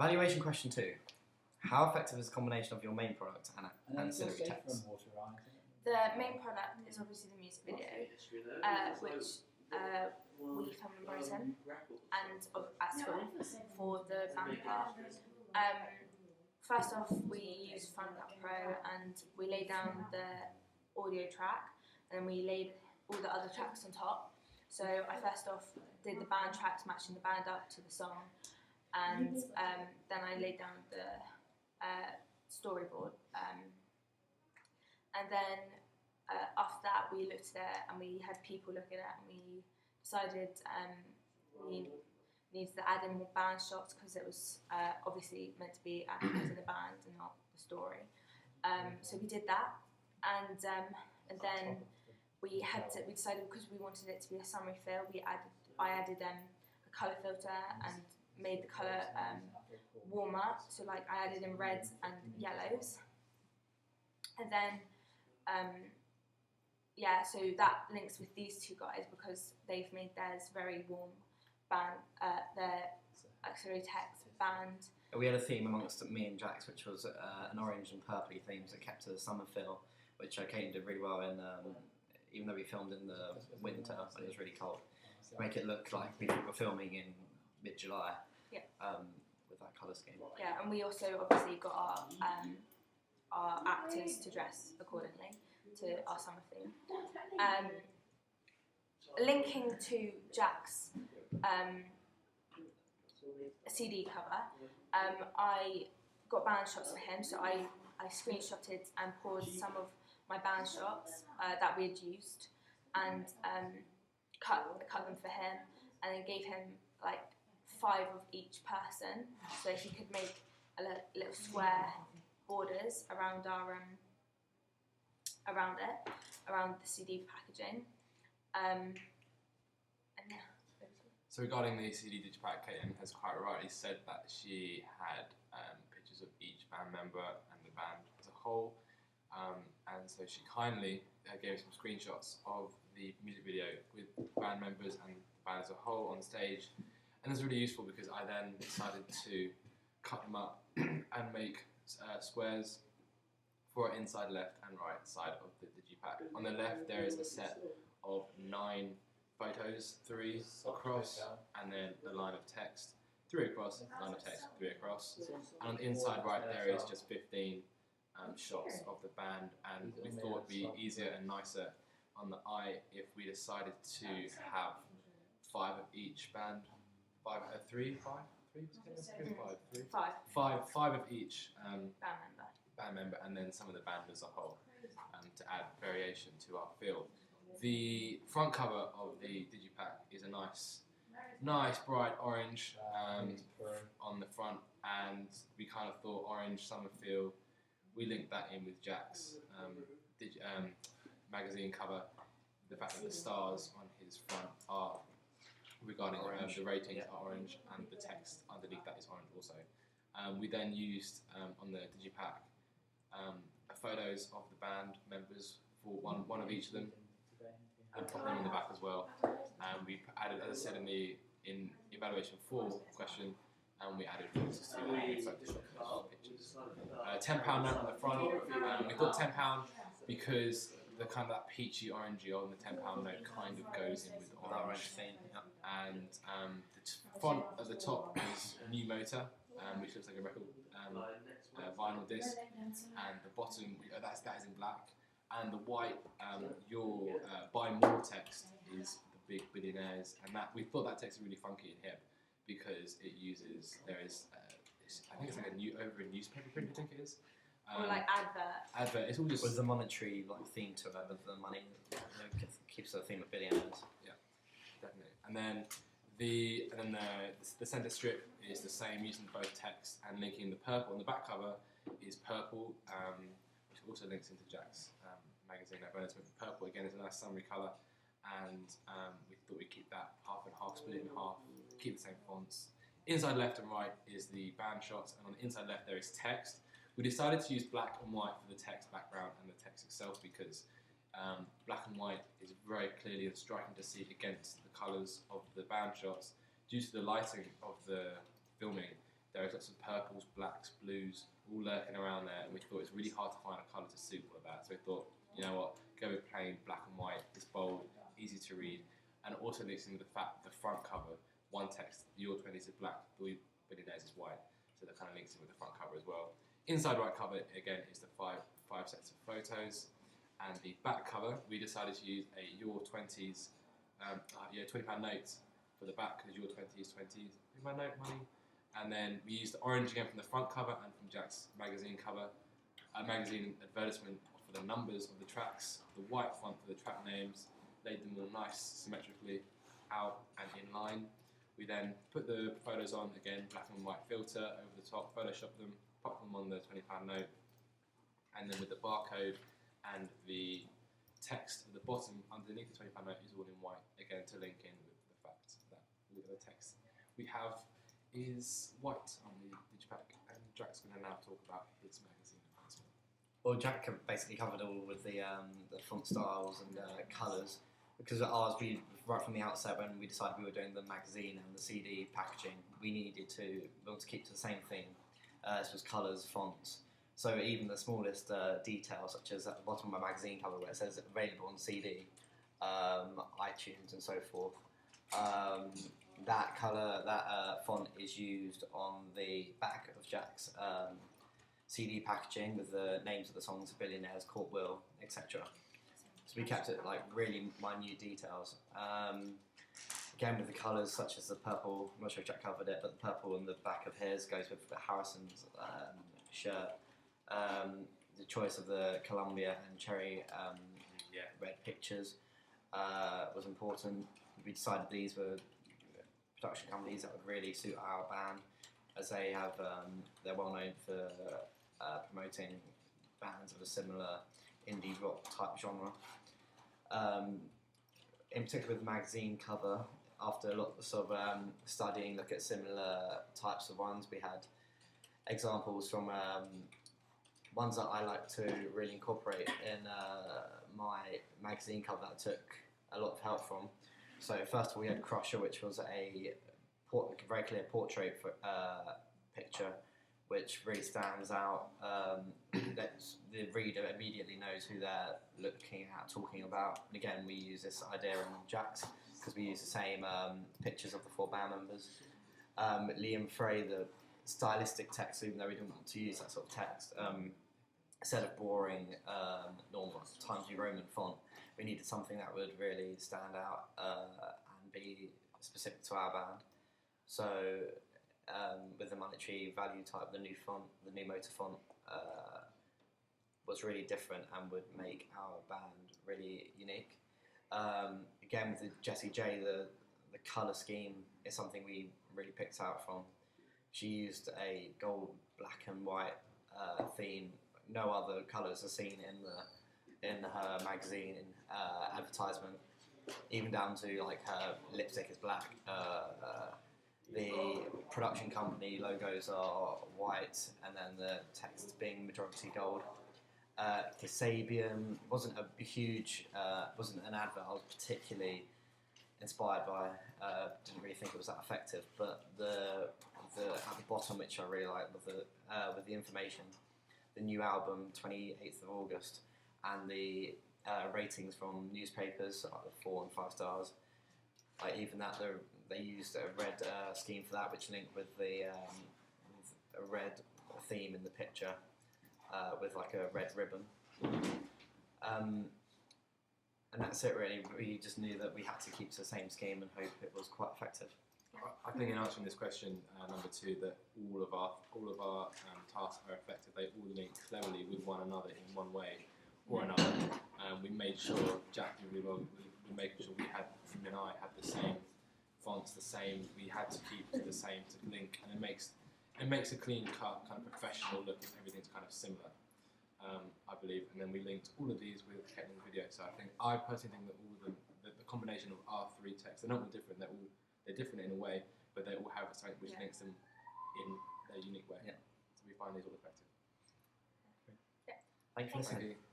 Evaluation question 2. How effective is a combination of your main product and ancillary text? The main product is obviously the music video, which we filmed in Brighton and at school for the band part. First off, we used Final Cut Pro and we laid down the audio track and then we laid all the other tracks on top. So I first off did the band tracks matching the band up to the song, and then I laid down the storyboard. And then after that we looked at it and we had people look at it and we decided we needed to add in more band shots because it was obviously meant to be as in the band and not the story. So we did that, and then we decided, because we wanted it to be a summary fill, I added a colour filter and made the colour warmer. So like I added in reds and yellows, and then so that links with these two guys because they've made theirs very warm band, their auxiliary text band. We had a theme amongst me and Jax, which was an orange and purpley themes that kept to the summer feel, which Kate did really well in, even though we filmed in the winter when it was really cold, to make it look like we were filming in mid-July. Yeah. With that colour scheme. Yeah, and we also obviously got our actors to dress accordingly to our summer theme. Linking to Jack's CD cover, I got band shots for him, so I screenshotted and paused some of my band shots that we had used and cut them for him, and then gave him like 5 of each person so he could make a little square borders around our around the CD packaging. And yeah. So regarding the CD digipack, Caitlin has quite rightly said that she had pictures of each band member and the band as a whole, and so she kindly gave some screenshots of the music video with band members and the band as a whole on stage, and it's really useful because I then decided to cut them up and make squares for inside, left and right side of the digipack. On the left there is a set of 9 photos, 3 across, and then the line of text, 3 across, line of text, 3 across. And on the inside right there is just 15 shots of the band, and we thought it'd be easier and nicer on the eye if we decided to have 5 of each band, 5 of each band member, and then some of the band as a whole, to add variation to our feel. The front cover of the digipack is a nice bright orange on the front, and we kind of thought orange summer feel. We linked that in with Jack's magazine cover. The fact that the stars on his front are regarding the ratings are orange, and the text underneath that is orange also. We then used on the digipack photos of the band members for one of each of them, and put them in the back as well. And we added, as I said in evaluation 4 question, and we added filters to Photoshop pictures. £10 note on the front. We thought £10 because the kind of that peachy orangey on the £10 note kind of goes in with the orange theme. And the font at the top is New Motor, which looks like a record vinyl disc, and the bottom that is in black, and the white buy more text is the Big Billionaires, and that we thought that text was really funky and hip because it uses I think it's like over a newspaper print, I think it is. Or like advert. It's all just with the monetary theme to it, with the money, keeps the theme of billionaires. Yeah, definitely. And then the centre strip is the same, using both text and linking the purple. On the back cover is purple, which also links into Jack's magazine advertisement. Purple again is a nice summery colour, and we thought we'd keep that half and half, split it in half, keep the same fonts. Inside left and right is the band shots, and on the inside left there is text. We decided to use black and white for the text background and the text itself because black and white is very clearly and striking to see against the colours of the band shots. Due to the lighting of the filming, there is lots of purples, blacks, blues, all lurking around there, and we thought it's really hard to find a colour to suit all of that. So we thought, you know what, go with plain black and white. It's bold, easy to read, and also mixing with the fact the front cover, one text, your 20s is black, the Billionaires is white. So that kind of links in with the front cover as well. Inside right cover, again, is the five sets of photos. And the back cover, we decided to use a Your 20s, £20 note for the back, because Your 20s, £20 note money. And then we used the orange again from the front cover and from Jack's magazine cover, magazine advertisement for the numbers of the tracks, the white font for the track names, laid them all nice, symmetrically, out and in line. We then put the photos on, again, black and white filter over the top, Photoshop them, pop them on the £20 note, and then with the barcode and the text at the bottom underneath the £20 note is all in white, again to link in with the fact that all the text we have is white on the digipack, and Jack's going to now talk about his magazine announcement. Well, Jack basically covered all with the font styles and colours, because ours, right from the outset when we decided we were doing the magazine and the CD packaging, we wanted to keep to the same theme. This was colours, fonts. So even the smallest details, such as at the bottom of my magazine cover where it says available on CD, iTunes and so forth, that colour, that font is used on the back of Jack's CD packaging with the names of the songs, Billionaires, Court Will, etc. So we kept it like really minute details. Again with the colours such as the purple, I'm not sure if Jack covered it, but the purple on the back of his goes with Harrison's shirt. The choice of the Columbia and cherry red pictures was important. We decided these were production companies that would really suit our band, as they have they're well known for promoting bands of a similar indie rock type genre. In particular with the magazine cover, after a lot of sort of studying, look at similar types of ones, we had examples from ones that I like to really incorporate in my magazine cover that I took a lot of help from. So first of all we had Crusher, which was a very clear portrait picture, which really stands out. That the reader immediately knows who they're looking at, talking about. And again, we use this idea in Jack's because we use the same pictures of the four band members. Liam Frey, the stylistic text, even though we didn't want to use that sort of text, instead of boring normal Times New Roman font, we needed something that would really stand out and be specific to our band. So with the monetary value type, the new font, the new motor font, was really different and would make our band really unique. Again, with the Jessie J, the colour scheme is something we really picked out from. She used a gold, black and white theme. No other colours are seen in her magazine advertisement, even down to like her lipstick is black. The production company logos are white, and then the text being majority gold. Kasabian wasn't a huge, wasn't an advert I was particularly inspired by. Didn't really think it was that effective, but the at the bottom, which I really like, with the information, the new album, 28th of August, and the ratings from newspapers, 4 and 5 stars. Like even that, they used a red scheme for that, which linked with the with a red theme in the picture, with like a red ribbon. And that's it really. We just knew that we had to keep to the same scheme and hope it was quite effective. I think in answering this question, number 2, that all of our tasks are effective. They all link cleverly with one another in one way or another. We made sure, Jack did really well. We made sure him and I had the same fonts, we had to keep to the same to link, and it makes a clean cut, kind of professional look, and everything's kind of similar, I believe. And then we linked all of these with Kettling Video. So I personally think that all of them, the combination of our 3 texts, they're not all different. They're different in a way, but they all have something which links them in their unique way. Yeah. So we find these all effective. Thank you for listening. Thank you.